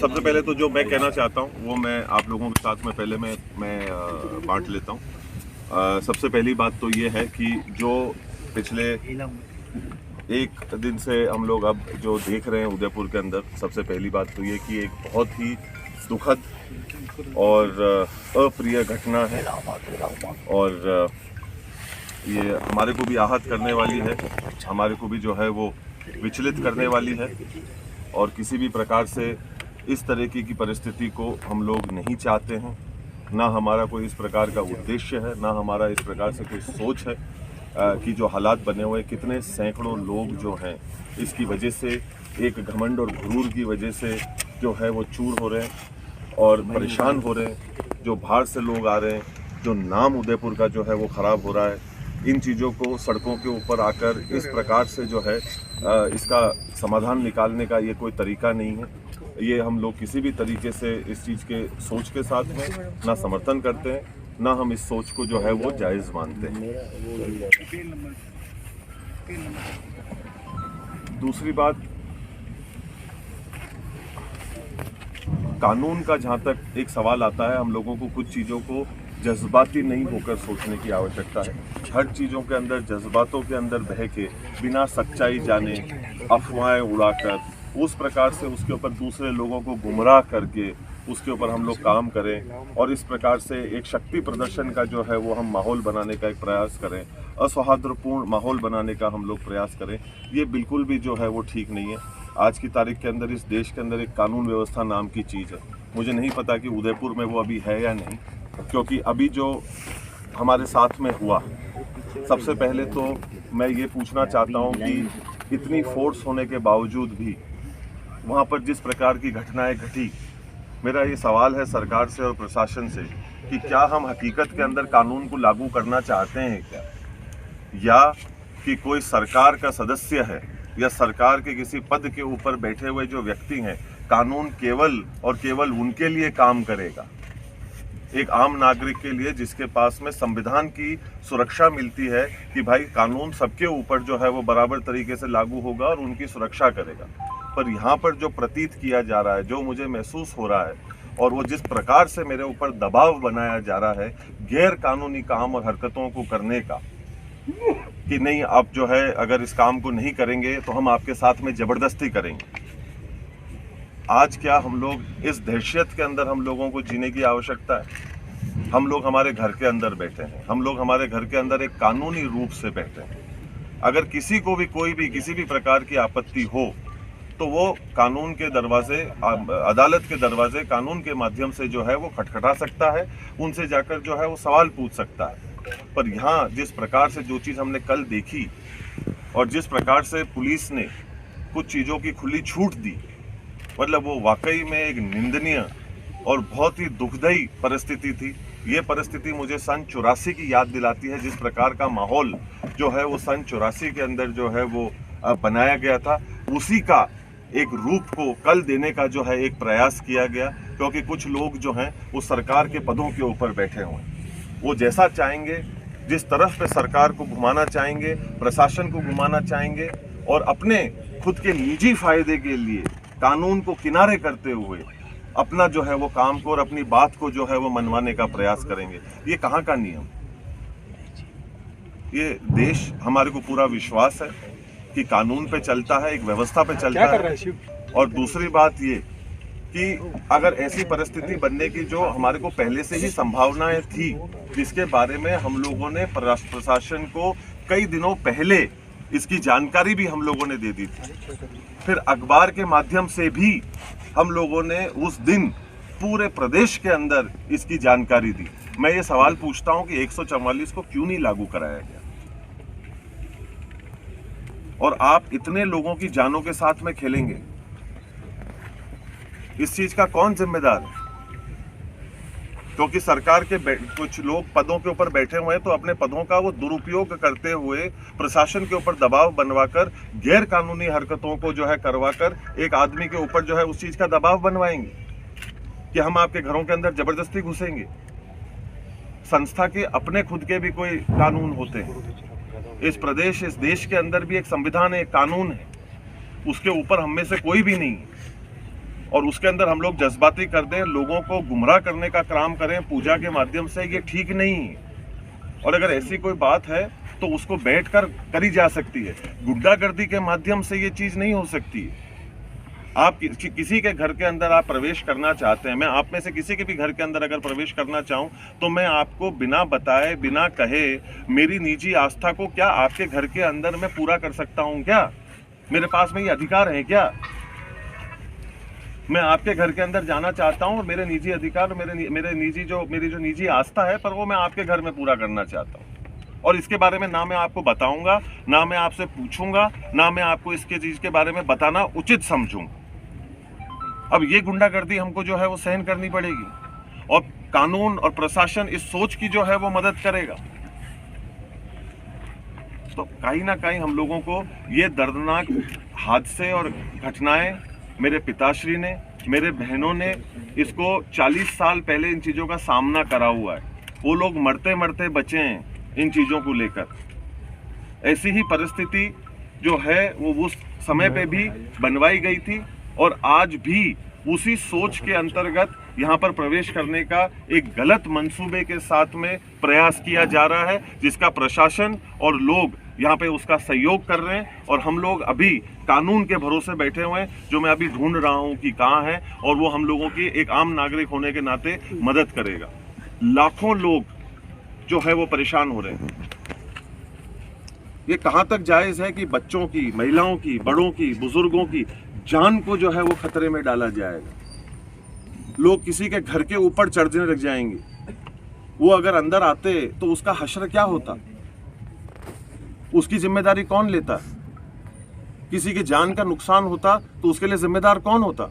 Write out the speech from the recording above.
सबसे पहले तो जो मैं कहना चाहता हूँ वो मैं आप लोगों के साथ में पहले मैं बांट लेता हूँ। सबसे पहली बात तो ये है कि जो पिछले एक दिन से हम लोग अब जो देख रहे हैं उदयपुर के अंदर, सबसे पहली बात तो ये कि एक बहुत ही दुखद और अप्रिय घटना है और ये हमारे को भी आहत करने वाली है, हमारे को भी जो है वो विचलित करने वाली है और किसी भी प्रकार से इस तरीके की परिस्थिति को हम लोग नहीं चाहते हैं। ना हमारा कोई इस प्रकार का उद्देश्य है, ना हमारा इस प्रकार से कोई सोच है कि जो हालात बने हुए कितने सैकड़ों लोग जो हैं इसकी वजह से, एक घमंड और गुरूर की वजह से जो है वो चूर हो रहे हैं और परेशान हो रहे हैं। जो बाहर से लोग आ रहे हैं, जो नाम उदयपुर का जो है वो ख़राब हो रहा है। इन चीज़ों को सड़कों के ऊपर आकर इस प्रकार से जो है इसका समाधान निकालने का ये कोई तरीका नहीं है। ये हम लोग किसी भी तरीके से इस चीज़ के सोच के साथ में ना समर्थन करते हैं, ना हम इस सोच को जो है वो जायज़ मानते हैं। दूसरी बात, कानून का जहाँ तक एक सवाल आता है, हम लोगों को कुछ चीज़ों को जज्बाती नहीं होकर सोचने की आवश्यकता है। हर चीज़ों के अंदर जज्बातों के अंदर बह के बिना सच्चाई जाने अफवाहें उड़ाकर उस प्रकार से उसके ऊपर दूसरे लोगों को गुमराह करके उसके ऊपर हम लोग काम करें और इस प्रकार से एक शक्ति प्रदर्शन का जो है वो हम माहौल बनाने का एक प्रयास करें, असौहार्दपूर्ण माहौल बनाने का हम लोग प्रयास करें, ये बिल्कुल भी जो है वो ठीक नहीं है। आज की तारीख के अंदर इस देश के अंदर एक कानून व्यवस्था नाम की चीज़ है। मुझे नहीं पता कि उदयपुर में वो अभी है या नहीं, क्योंकि अभी जो हमारे साथ में हुआ, सबसे पहले तो मैं ये पूछना चाहता हूँ कि इतनी फोर्स होने के बावजूद भी वहाँ पर जिस प्रकार की घटनाएं घटी, मेरा ये सवाल है सरकार से और प्रशासन से कि क्या हम हकीकत के अंदर कानून को लागू करना चाहते हैं क्या, या कि कोई सरकार का सदस्य है या सरकार के किसी पद के ऊपर बैठे हुए जो व्यक्ति हैं, कानून केवल और केवल उनके लिए काम करेगा, एक आम नागरिक के लिए जिसके पास में संविधान की सुरक्षा मिलती है कि भाई कानून सबके ऊपर जो है वो बराबर तरीके से लागू होगा और उनकी सुरक्षा करेगा। पर यहाँ पर जो प्रतीत किया जा रहा है, जो मुझे महसूस हो रहा है और वो जिस प्रकार से मेरे ऊपर दबाव बनाया जा रहा है गैर कानूनी काम और हरकतों को करने का, कि नहीं आप जो है अगर इस काम को नहीं करेंगे तो हम आपके साथ में जबरदस्ती करेंगे। आज क्या हम लोग इस दहशत के अंदर हम लोगों को जीने की आवश्यकता है? हम लोग हमारे घर के अंदर बैठे हैं, हम लोग हमारे घर के अंदर एक कानूनी रूप से बैठे हैं। अगर किसी को भी कोई भी किसी भी प्रकार की आपत्ति हो तो वो कानून के दरवाजे, अदालत के दरवाजे कानून के माध्यम से जो है वो खटखटा सकता है, उनसे जाकर जो है वो सवाल पूछ सकता है। पर यहाँ जिस प्रकार से जो चीज़ हमने कल देखी और जिस प्रकार से पुलिस ने कुछ चीज़ों की खुली छूट दी, मतलब वो वाकई में एक निंदनीय और बहुत ही दुखदायी परिस्थिति थी। ये परिस्थिति मुझे सन 84 की याद दिलाती है, जिस प्रकार का माहौल जो है वो सन 84 के अंदर जो है वो बनाया गया था, उसी का एक रूप को कल देने का जो है एक प्रयास किया गया। क्योंकि कुछ लोग जो हैं वो सरकार के पदों के ऊपर बैठे हुए हैं, वो जैसा चाहेंगे, जिस तरफ पे सरकार को घुमाना चाहेंगे, प्रशासन को घुमाना चाहेंगे और अपने खुद के निजी फायदे के लिए कानून को किनारे करते हुए अपना जो है वो काम को और अपनी बात को जो है वो मनवाने का प्रयास करेंगे। ये कहाँ का नियम? ये देश, हमारे को पूरा विश्वास है कि कानून पे चलता है, एक व्यवस्था पे चलता है। और दूसरी बात ये कि अगर ऐसी परिस्थिति बनने की जो हमारे को पहले से ही संभावनाएं थी, जिसके बारे में हम लोगों ने प्रशासन को कई दिनों पहले इसकी जानकारी भी हम लोगों ने दे दी थी, फिर अखबार के माध्यम से भी हम लोगों ने उस दिन पूरे प्रदेश के अंदर इसकी जानकारी दी। मैं ये सवाल पूछता हूं कि 144 को क्यों नहीं लागू कराया गया? और आप इतने लोगों की जानों के साथ में खेलेंगे, इस चीज का कौन जिम्मेदार है? क्योंकि सरकार के कुछ लोग पदों के ऊपर बैठे हुए हैं तो अपने पदों का वो दुरुपयोग करते हुए प्रशासन के ऊपर दबाव बनवाकर गैर कानूनी हरकतों को जो है करवाकर एक आदमी के ऊपर जो है उस चीज का दबाव बनवाएंगे कि हम आपके घरों के अंदर जबरदस्ती घुसेंगे। संस्था के अपने खुद के भी कोई कानून होते हैं। इस प्रदेश, इस देश के अंदर भी एक संविधान है, एक कानून है, उसके ऊपर हम में से कोई भी नहीं है। और उसके अंदर हम लोग जज्बाती कर दें, लोगों को गुमराह करने का काम करें पूजा के माध्यम से, ये ठीक नहीं है। और अगर ऐसी कोई बात है तो उसको बैठकर करी जा सकती है, गुंडागर्दी के माध्यम से ये चीज नहीं हो सकती है। आप किसी के घर के अंदर आप प्रवेश करना चाहते हैं, मैं आप में से किसी के भी घर के अंदर अगर प्रवेश करना चाहूं तो मैं आपको बिना बताए, बिना कहे, मेरी निजी आस्था को क्या आपके घर के अंदर मैं पूरा कर सकता हूं? क्या मेरे पास में ये अधिकार है? क्या मैं आपके घर के अंदर जाना चाहता हूं और मेरे निजी अधिकार, मेरी जो निजी आस्था है, पर वो मैं आपके घर में पूरा करना चाहता हूं। और इसके बारे में ना मैं आपको बताऊंगा, ना मैं आपसे पूछूंगा, ना मैं आपको इसके चीज के बारे में बताना उचित समझूंगा। अब ये गुंडागर्दी हमको जो है वो सहन करनी पड़ेगी, और कानून और प्रशासन इस सोच की जो है वो मदद करेगा। तो कहीं ना कहीं हम लोगों को ये दर्दनाक हादसे और घटनाएं, मेरे पिताश्री ने, मेरे बहनों ने इसको 40 साल पहले इन चीज़ों का सामना करा हुआ है। वो लोग मरते मरते बचे हैं इन चीज़ों को लेकर। ऐसी ही परिस्थिति जो है वो उस समय पे भी बनवाई गई थी, और आज भी उसी सोच के अंतर्गत यहाँ पर प्रवेश करने का एक गलत मंसूबे के साथ में प्रयास किया जा रहा है, जिसका प्रशासन और लोग यहाँ पे उसका सहयोग कर रहे हैं। और हम लोग अभी कानून के भरोसे बैठे हुए हैं, जो मैं अभी ढूंढ रहा हूँ कि कहाँ है, और वो हम लोगों की एक आम नागरिक होने के नाते मदद करेगा। लाखों लोग जो है वो परेशान हो रहे हैं। ये कहाँ तक जायज़ है कि बच्चों की, महिलाओं की, बड़ों की, बुजुर्गों की जान को जो है वो खतरे में डाला जाएगा? लोग किसी के घर के ऊपर चढ़ने लग जाएंगे। वो अगर अंदर आते तो उसका हश्र क्या होता? उसकी जिम्मेदारी कौन लेता? किसी की जान का नुकसान होता तो उसके लिए जिम्मेदार कौन होता?